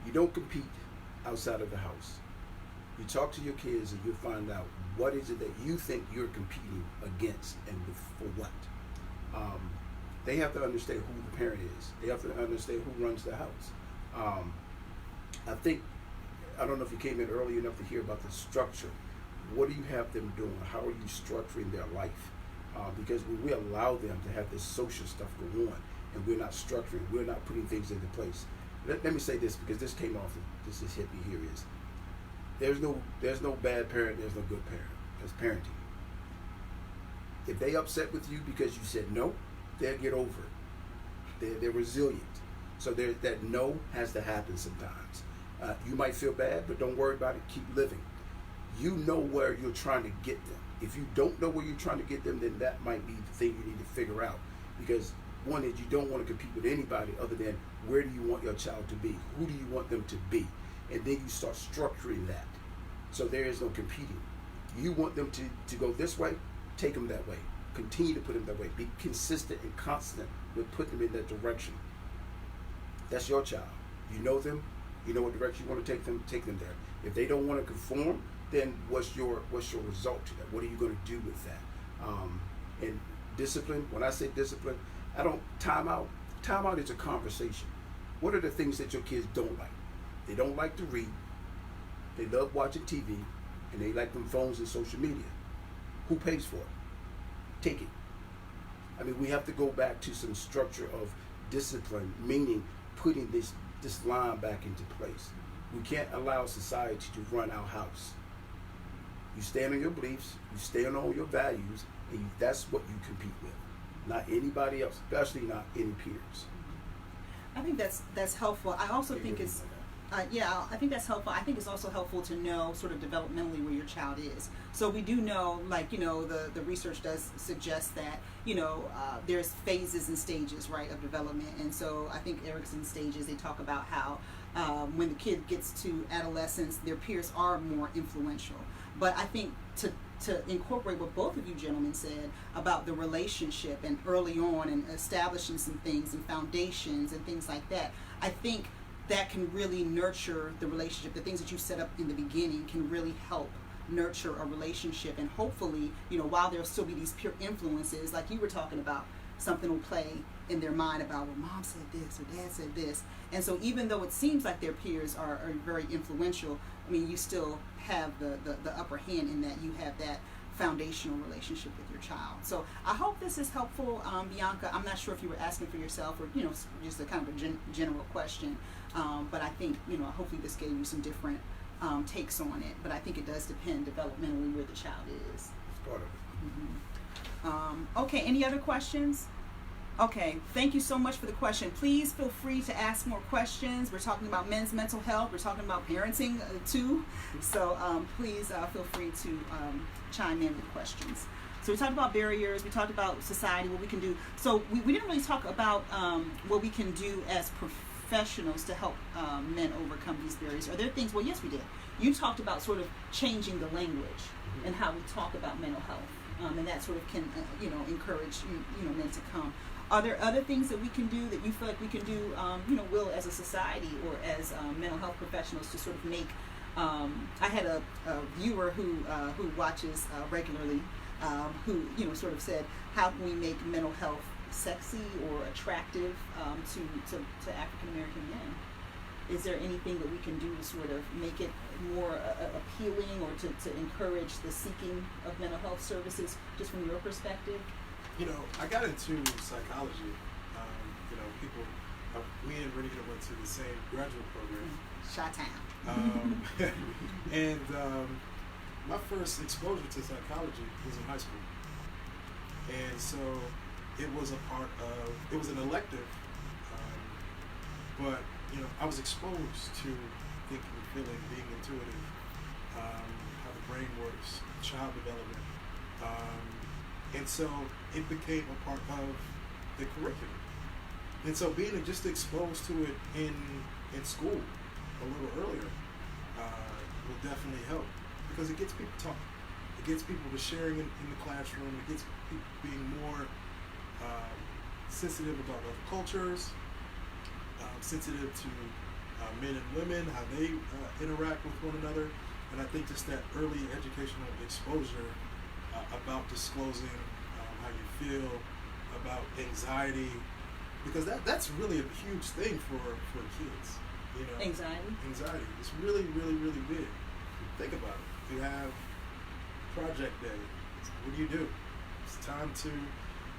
you don't compete outside of the house. You talk to your kids and you'll find out what is it that you think you're competing against and for what. They have to understand who the parent is. They have to understand who runs the house. I don't know if you came in early enough to hear about the structure. What do you have them doing? How are you structuring their life? Because when we allow them to have this social stuff go on, and we're not structuring, we're not putting things into place. Let me say this, because this came off, this is hit me here, is there's no bad parent, there's no good parent. There's parenting. If they upset with you because you said no, they'll get over it. They're resilient. So that no has to happen sometimes. You might feel bad, but don't worry about it. Keep living. You know where you're trying to get them. If you don't know where you're trying to get them, then that might be the thing you need to figure out. Because one is you don't want to compete with anybody other than where do you want your child to be? Who do you want them to be? And then you start structuring that. So there is no competing. You want them to go this way, take them that way. Continue to put them that way. Be consistent and constant with putting them in that direction. That's your child. You know them. You know what direction you want to take them there. If they don't want to conform, then what's your result to that? What are you going to do with that? And discipline, when I say discipline, I don't time out. Time out is a conversation. What are the things that your kids don't like? They don't like to read. They love watching TV, and they like them phones and social media. Who pays for it? Take it. I mean, we have to go back to some structure of discipline, meaning putting this line back into place. We can't allow society to run our house. You stand on your beliefs, you stand on your values, and that's what you compete with. Not anybody else, especially not any peers. I think that's helpful. I also think it's I think that's helpful. I think it's also helpful to know sort of developmentally where your child is. So we do know, like, the research does suggest that, there's phases and stages, right, of development. And so I think Erickson's stages, they talk about how when the kid gets to adolescence, their peers are more influential. But I think to incorporate what both of you gentlemen said about the relationship and early on and establishing some things and foundations and things like that, I think that can really nurture the relationship. The things that you set up in the beginning can really help nurture a relationship, and hopefully, while there'll still be these peer influences, like you were talking about, something will play in their mind about, well, mom said this or dad said this. And so even though it seems like their peers are very influential, I mean, you still have the upper hand in that you have that foundational relationship with your child. So I hope this is helpful. Bianca, I'm not sure if you were asking for yourself or, just a kind of a general question. But I think, hopefully this gave you some different takes on it. But I think it does depend developmentally where the child is. It's part of it. Mm-hmm. Okay, any other questions? Okay, thank you so much for the question. Please feel free to ask more questions. We're talking about men's mental health. We're talking about parenting too. So please feel free to chime in with questions. So we talked about barriers. We talked about society, what we can do. So we didn't really talk about what we can do as professionals to help men overcome these barriers. Are there things? Well, yes, we did. You talked about sort of changing the language and how we talk about mental health, and that sort of can, encourage men to come. Are there other things that we can do that you feel like we can do, Will, as a society or as mental health professionals to sort of make? I had a viewer who watches regularly, who sort of said, how can we make mental health sexy or attractive to African American men? Is there anything that we can do to sort of make it more appealing or to encourage the seeking of mental health services, just from your perspective? I got into psychology. People, we and Renita went to the same graduate program. Chi-town. And my first exposure to psychology was in high school. And so it was it was an elective, but I was exposed to thinking, feeling, being intuitive, how the brain works, child development, and so it became a part of the curriculum. And so being just exposed to it in school a little earlier will definitely help, because it gets people talking. It gets people to sharing in the classroom. It gets people being more sensitive about other cultures, sensitive to men and women, how they interact with one another. And I think just that early educational exposure about disclosing how you feel, about anxiety, because that's really a huge thing for kids. Anxiety. It's really, really, really big. Think about it. You have project day. What do? It's time to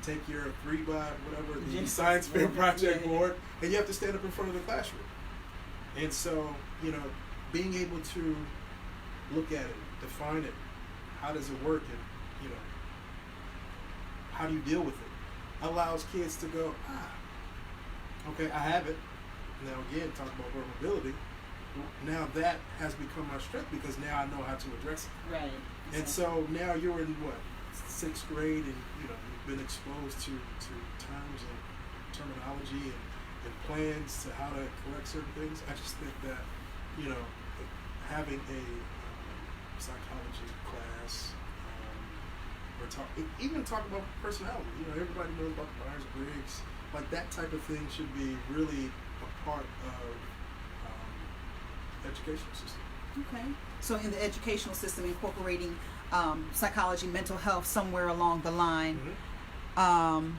take your 3x whatever the science fair project board, and you have to stand up in front of the classroom. And so, being able to look at it, define it, how does it work, and how do you deal with it, allows kids to go, okay, I have it. Now again, talk about vulnerability. now that has become my strength because now I know how to address it. Right. And so now you're in what, 6th grade, and you've been exposed to terms and terminology and plans to how to correct certain things. I just think that having a psychology class, or even talk about personality. Everybody knows about the Myers-Briggs. Like that type of thing should be really a part of educational system. Okay. So in the educational system, incorporating psychology, mental health somewhere along the line. Mm-hmm.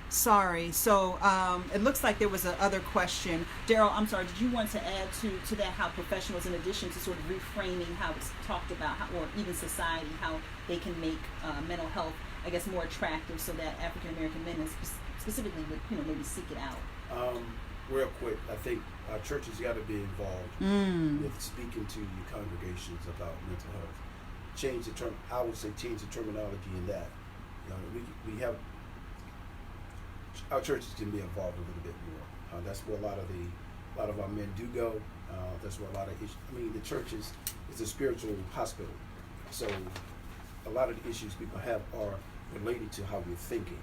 Sorry. So it looks like there was a other question. Darryl, I'm sorry. Did you want to add to that how professionals, in addition to sort of reframing how it's talked about, or even society, how they can make mental health, I guess, more attractive so that African American men specifically would maybe seek it out? Real quick, I think our churches got to be involved with speaking to your congregations about mental health. Change the term. I would say change the terminology in that. We have our churches can be involved a little bit more. That's where a lot of our men do go. That's where a lot of issues. The church is a spiritual hospital. So a lot of the issues people have are related to how we're thinking.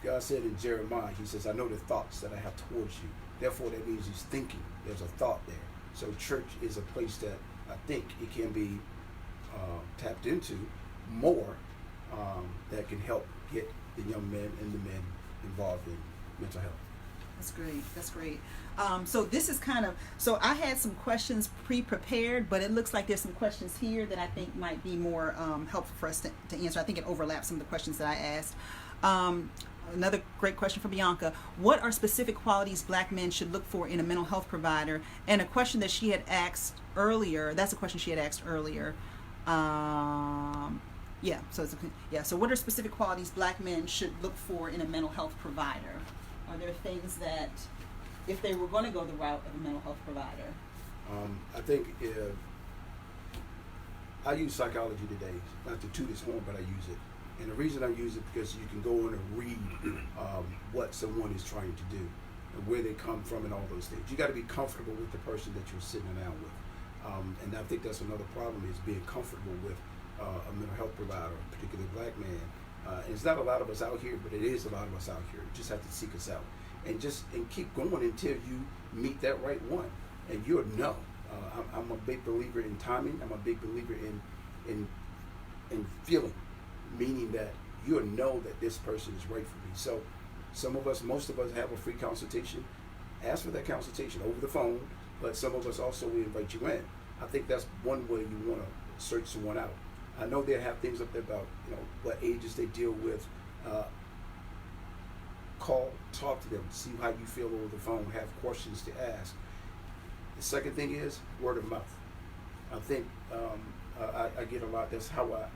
God said in Jeremiah, he says, I know the thoughts that I have towards you. Therefore, that means he's thinking. There's a thought there. So church is a place that I think it can be tapped into more, that can help get the young men and the men involved in mental health. That's great. So this is so I had some questions pre-prepared, but it looks like there's some questions here that I think might be more helpful for us to answer. I think it overlaps some of the questions that I asked. Another great question from Bianca. What are specific qualities Black men should look for in a mental health provider? And a question that she had asked earlier, that's a question she had asked earlier. So what are specific qualities Black men should look for in a mental health provider? Are there things that, if they were going to go the route of a mental health provider? I think I use psychology today, not to toot its horn, but I use it. And the reason I use it because you can go in and read what someone is trying to do and where they come from and all those things. You got to be comfortable with the person that you're sitting down with. And I think that's another problem, is being comfortable with a mental health provider, particularly a Black man. And it's not a lot of us out here, but it is a lot of us out here. You just have to seek us out and keep going until you meet that right one. And you'll know. I'm a big believer in timing. I'm a big believer in feeling, meaning that you'll know that this person is right for me. So most of us have a free consultation. Ask for that consultation over the phone, but some of us also will invite you in. I think that's one way you want to search someone out. I know they have things up there about what ages they deal with. Talk to them, see how you feel over the phone, have questions to ask. The second thing is word of mouth. I think I get a lot. That's how I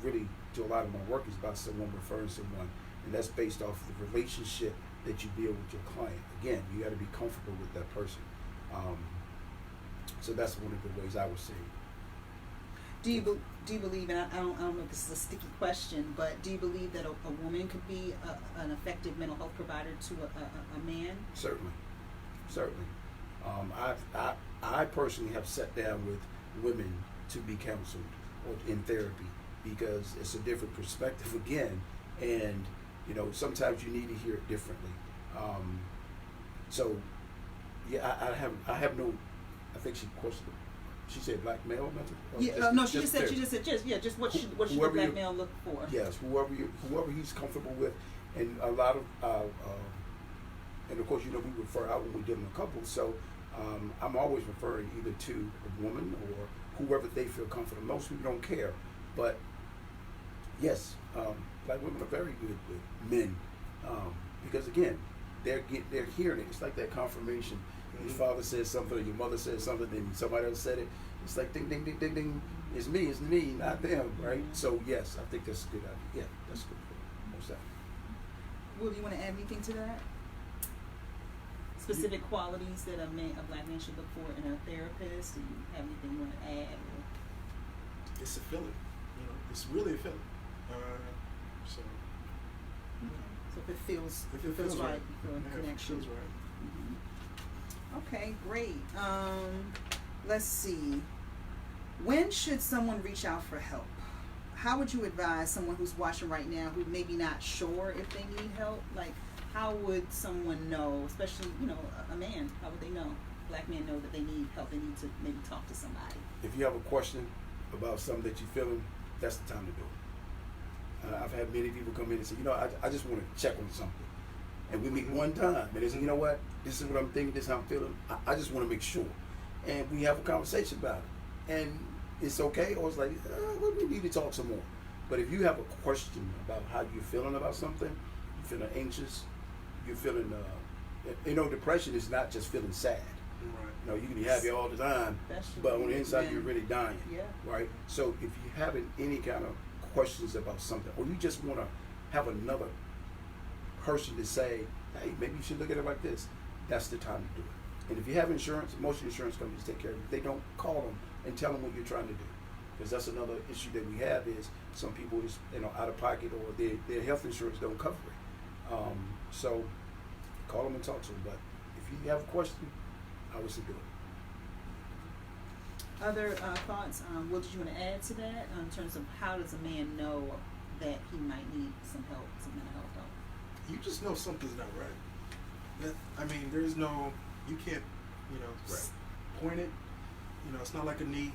really do a lot of my work, is about someone referring someone, and that's based off the relationship that you build with your client. Again, you got to be comfortable with that person. So that's one of the ways I would say. Do you believe, and I don't know if this is a sticky question, but do you believe that a woman could be an effective mental health provider to a man? Certainly. I personally have sat down with women to be counseled or in therapy, because it's a different perspective again, and sometimes you need to hear it differently. I have no. I think she questioned. She said black male mental. She just said what should a black male look for? Yes, whoever he's comfortable with, and a lot of and of course we refer out when we're dealing with couples. So I'm always referring either to a woman or whoever they feel comfortable. Most people don't care, but yes, black women are very good with men because again, they're hearing it. It's like that confirmation. Your father says something, or your mother says something, then somebody else said it. It's like ding, ding, ding, ding, ding. It's me, not them, right? So yes, I think that's a good idea. Yeah, that's good for most of that. Will, do you want to add anything to that? Specific qualities that a black man should look for in a therapist? Do you have anything you want to add? It's a feeling. It's really a feeling. So if it feels right, you feel a connection. It feels right. Okay, great. Let's see. When should someone reach out for help? How would you advise someone who's watching right now who maybe not sure if they need help? Like, how would someone know, especially, a man, how would they know? Black men know that they need help. They need to maybe talk to somebody. If you have a question about something that you're feeling, that's the time to do it. I've had many people come in and say, I just want to check on something. And we meet one time, and they say, you know what, this is what I'm thinking, this is how I'm feeling. I just want to make sure. And we have a conversation about it. And it's okay, or it's like, well, we need to talk some more. But if you have a question about how you're feeling about something, you're feeling anxious, you're feeling, depression is not just feeling sad. Right. You can be happy all the time, but on the inside you're really dying. Yeah. Right? So if you're having any kind of questions about something, or you just want to have another person to say, hey, maybe you should look at it like this, that's the time to do it. And if you have insurance, most insurance companies take care of it. If they don't, call them and tell them what you're trying to do. Because that's another issue that we have is some people is out of pocket, or their health insurance don't cover it. So call them and talk to them. But if you have a question, I would say do it. Other thoughts? What did you want to add to that in terms of how does a man know that he might need some help, some mental health help? You just know something's not right. There's no, you can't, Right. point it. It's not like a knee.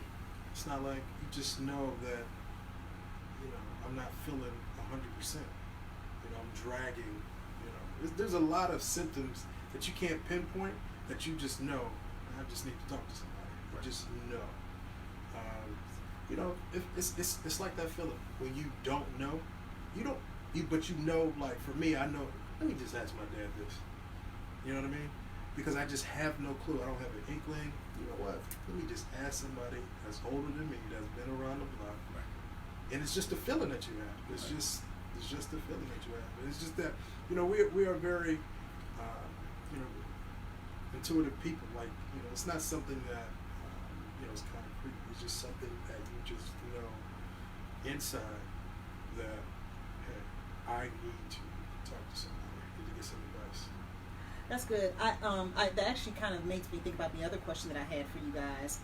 It's not like, you just know that, I'm not feeling 100%. I'm dragging. There's a lot of symptoms that you can't pinpoint that you just know. I just need to talk to somebody. Right. Just know. It's like that feeling when you don't know. But like for me, I know. Let me just ask my dad this. You know what I mean? Because I just have no clue. I don't have an inkling. You know what? Let me just ask somebody that's older than me, that's been around the block. Right. And it's just a feeling that you have. It's Right. just a feeling that you have. And it's just that we are very intuitive people. Like it's not something that it's kind of creepy. It's just something that you just know inside that hey, I need to talk to somebody. I need to get some advice. That's good. That actually kind of makes me think about the other question that I had for you guys.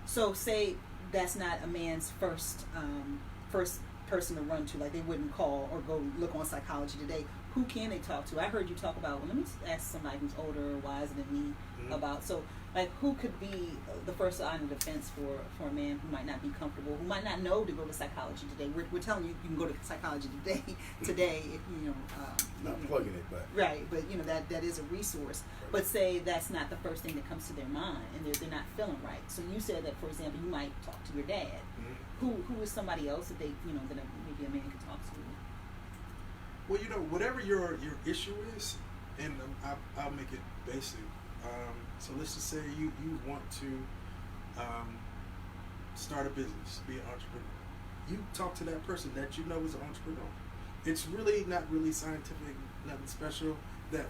So say that's not a man's first person to run to, like they wouldn't call or go look on Psychology Today. Who can they talk to? I heard you talk about, let me ask somebody who's older or wiser than me about, so like who could be the first line of defense for a man who might not be comfortable, who might not know to go to Psychology Today. We're telling you can go to Psychology Today if Not plugging it, but right, but that is a resource. Right. But say that's not the first thing that comes to their mind, and they're not feeling right. So you said that, for example, you might talk to your dad. Who is somebody else that they that maybe a man can talk to? Well, whatever your issue is, and I'll make it basic. So let's just say you want to start a business, be an entrepreneur. You talk to that person that you know is an entrepreneur. It's really not really scientific, nothing special. That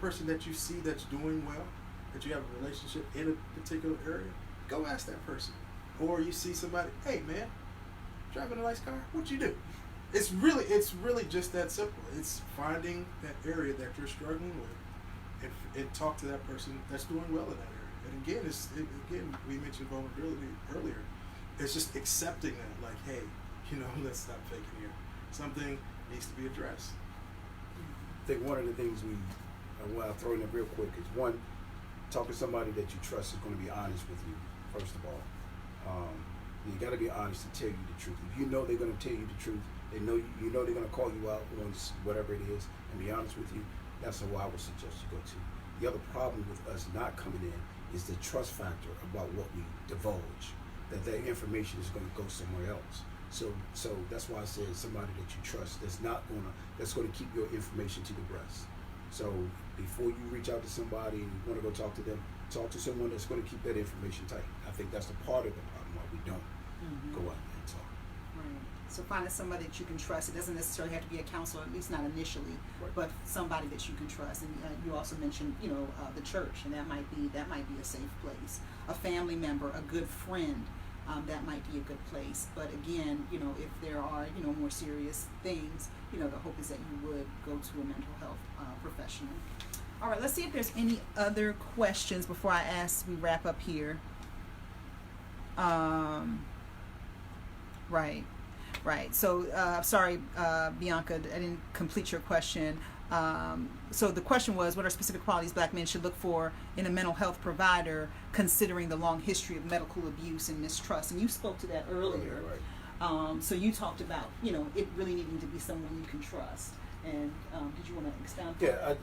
person that you see that's doing well, that you have a relationship in a particular area, go ask that person. Or you see somebody, hey man, driving a nice car, what you do? It's really just that simple. It's finding that area that you're struggling with and talk to that person that's doing well in that area. And again, we mentioned vulnerability earlier. It's just accepting that, like, hey, let's stop faking here. Something needs to be addressed. I think one of the things I'll throw in there real quick is one, talk to somebody that you trust is going to be honest with you, first of all. You got to be honest and tell you the truth. If you know they're going to tell you the truth, they know they're going to call you out on whatever it is and be honest with you, that's who I would suggest you go to. The other problem with us not coming in is the trust factor about what we divulge, that information is going to go somewhere else. So that's why I said somebody that you trust that's going to keep your information to the breast. So before you reach out to somebody and you want to go talk to them, talk to someone that's going to keep that information tight. I think that's a part of the problem why we don't go out there and talk. Right. So finding somebody that you can trust. It doesn't necessarily have to be a counselor, at least not initially, Right. but somebody that you can trust. And you also mentioned, the church, and that might be a safe place. A family member, a good friend, that might be a good place. But again, if there are more serious things, the hope is that you would go to a mental health professional. All right, let's see if there's any other questions before we wrap up here. Right. So, sorry, Bianca, I didn't complete your question. So the question was, what are specific qualities Black men should look for in a mental health provider, considering the long history of medical abuse and mistrust? And you spoke to that earlier. Right. So you talked about, it really needing to be someone you can trust. And did you want to expound? Yeah,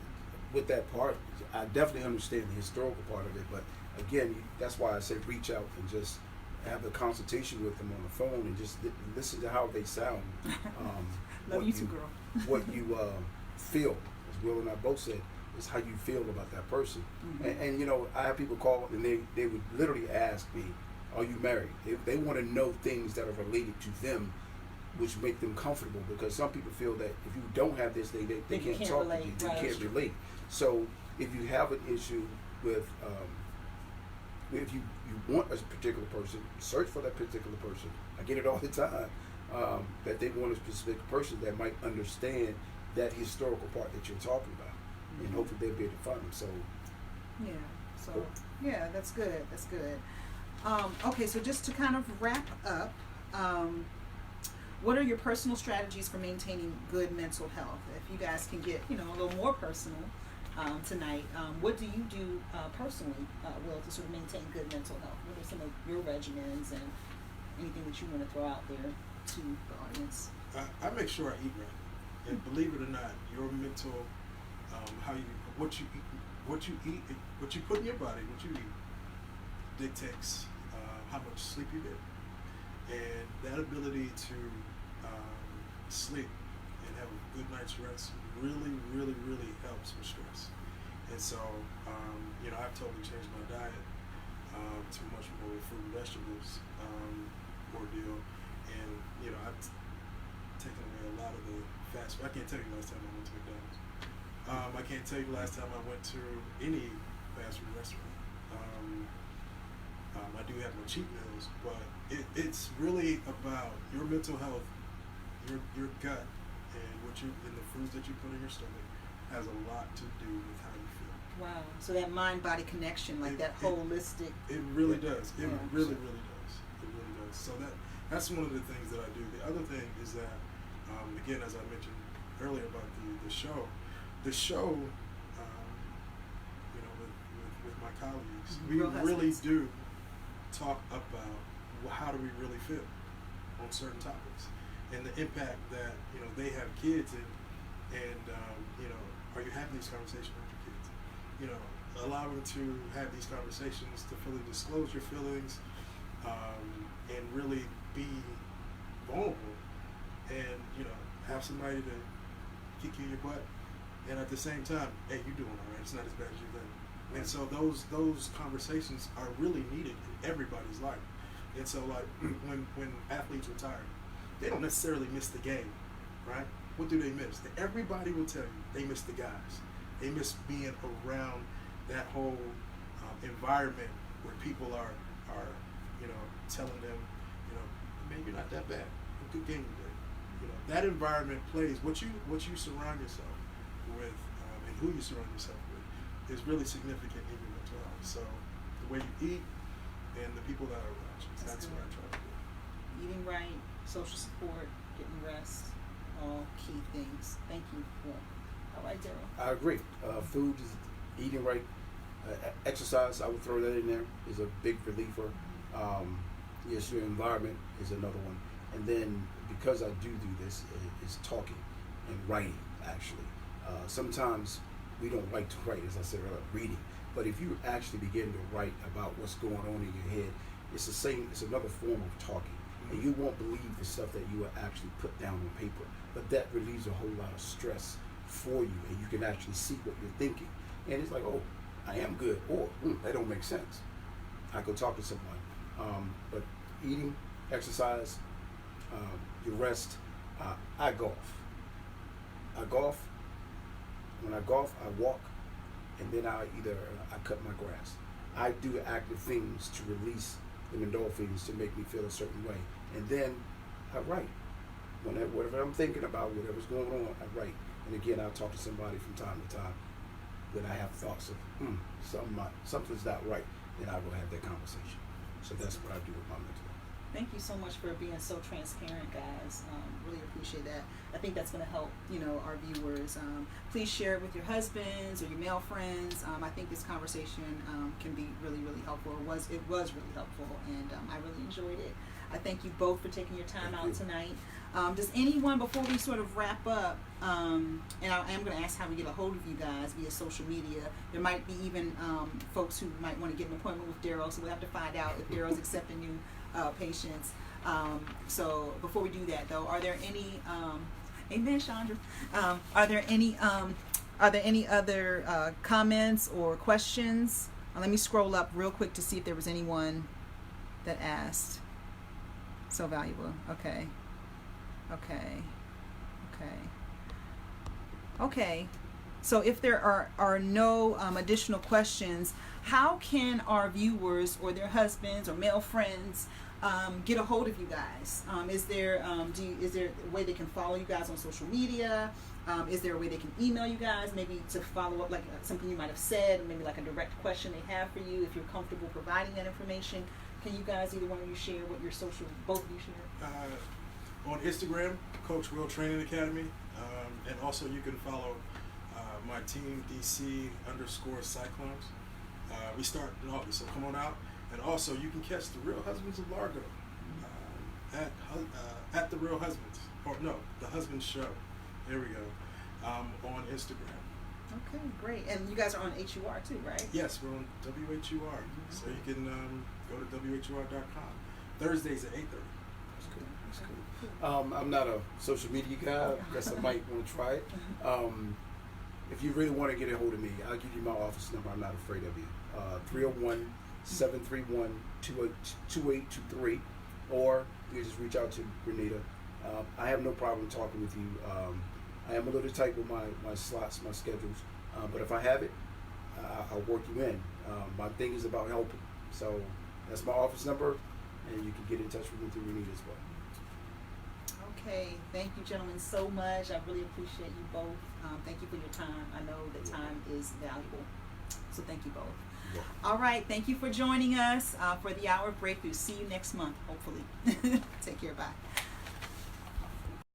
with that part, I definitely understand the historical part of it, but again, that's why I say reach out and just have a consultation with them on the phone and just listen to how they sound. Love you too, girl. What you feel, as Will and I both said, is how you feel about that person. And I have people call and they would literally ask me, are you married? They want to know things that are related to them, which make them comfortable, because some people feel that if you don't have this, they can't talk relate. to you, Right. they can't relate. So if you have an issue with, if you want a particular person, search for that particular person. I get it all the time, that they want a specific person that might understand that historical part that you're talking about, and hopefully they'll be able to find them. So Yeah, that's good. Okay, so just to kind of wrap up, what are your personal strategies for maintaining good mental health? If you guys can get, a little more personal tonight, what do you do personally, Will, to sort of maintain good mental health? What are some of your regimens and anything that you want to throw out there to the audience? I make sure I eat right, and believe it or not, your mental, what you eat, what you put in your body, what you eat, dictates how much sleep you get, and that ability to sleep and have a good night's rest really, really, really helps with stress. And so, I've totally changed my diet to much more fruit and vegetables ordeal, and I've taken away a lot of the fast food. I can't tell you last time I went to McDonald's. I can't tell you last time I went to any fast food restaurant. I do have my cheat meals, but it's really about your mental health, your gut, and and the foods that you put in your stomach has a lot to do with how you feel. Wow. So that mind-body connection, holistic. It really does. It Yeah. really does. It really does. So that's one of the things that I do. The other thing is that, again, as I mentioned earlier about the show, with my colleagues, we really do talk about how do we really feel on certain topics, and the impact that they have kids, and are you having these conversations with your kids? Allow them to have these conversations, to fully disclose your feelings, and really be vulnerable, and have somebody to kick you in your butt, and at the same time, hey, you're doing all right. It's not as bad as you think. And so those conversations are really needed in everybody's life. And so, like, when athletes retire, they don't necessarily miss the game, right? What do they miss? Everybody will tell you they miss the guys. They miss being around that whole environment where people are telling them, man, you're not that bad. A good game today. That environment plays. What you surround yourself with, and who you surround yourself with, is really significant in your mental health. So the way you eat and the people that are around you, that's what I try to do. Eating right, social support, getting rest, all key things. Thank you. Will. All right, Darryl. I agree. Food is eating right. Exercise, I would throw that in there, is a big reliever. Yes, your environment is another one. And then, because I do this, is talking and writing, actually. Sometimes we don't like to write, as I said earlier, reading. But if you actually begin to write about what's going on in your head, it's another form of talking. And you won't believe the stuff that you will actually put down on paper. But that relieves a whole lot of stress for you, and you can actually see what you're thinking. And it's like, oh, I am good, or that don't make sense. I go talk to someone. But eating, exercise, your rest. I golf. When I golf, I walk, and then I cut my grass. I do active things to release the endorphins to make me feel a certain way, and then I write. Whatever I'm thinking about, whatever's going on, I write. And again, I'll talk to somebody from time to time. when I have thoughts of something's not right, then I will have that conversation. So that's what I do with my mental health. Thank you so much for being so transparent, guys. Really appreciate that. I think that's going to help, our viewers. Please share it with your husbands or your male friends. I think this conversation can be really, really helpful. It was really helpful, and I really enjoyed it. I thank you both for taking your time out tonight. Does anyone, before we sort of wrap up, and I am going to ask how we get a hold of you guys via social media. There might be even folks who might want to get an appointment with Darryl, so we'll have to find out if Darryl's accepting new patients. So before we do that, though, are there any? Amen, Chandra. Are there any other comments or questions? Let me scroll up real quick to see if there was anyone that asked. So valuable. Okay. So if there are no additional questions, how can our viewers or their husbands or male friends get a hold of you guys? Is there a way they can follow you guys on social media? Is there a way they can email you guys, maybe to follow up, like something you might have said, or maybe like a direct question they have for you, if you're comfortable providing that information? Can you guys, either one of you, share what your social, both of you share? On Instagram, Coach Will Training Academy, and also you can follow my team, DC_Cyclones. We start in August, so come on out. And also, you can catch the Real Husbands of Largo at the Real Husbands, or no, the Husbands Show. There we go. On Instagram. Okay, great. And you guys are on HUR too, right? Yes, we're on WHUR. So you can go to WHUR.com. Thursdays at 8:30. That's cool. I'm not a social media guy. I guess I might want to try it. If you really want to get a hold of me, I'll give you my office number. I'm not afraid of you. 301-731-2823, or you can just reach out to Renita. I have no problem talking with you. I am a little tight with my slots, my schedules, but if I have it, I'll work you in. My thing is about helping. So that's my office number, and you can get in touch with me through Renita as well. Okay, thank you, gentlemen, so much. I really appreciate you both. Thank you for your time. I know that time is valuable, so thank you both. Yeah. All right, thank you for joining us for the Hour of Breakthrough. See you next month, hopefully. Take care, bye.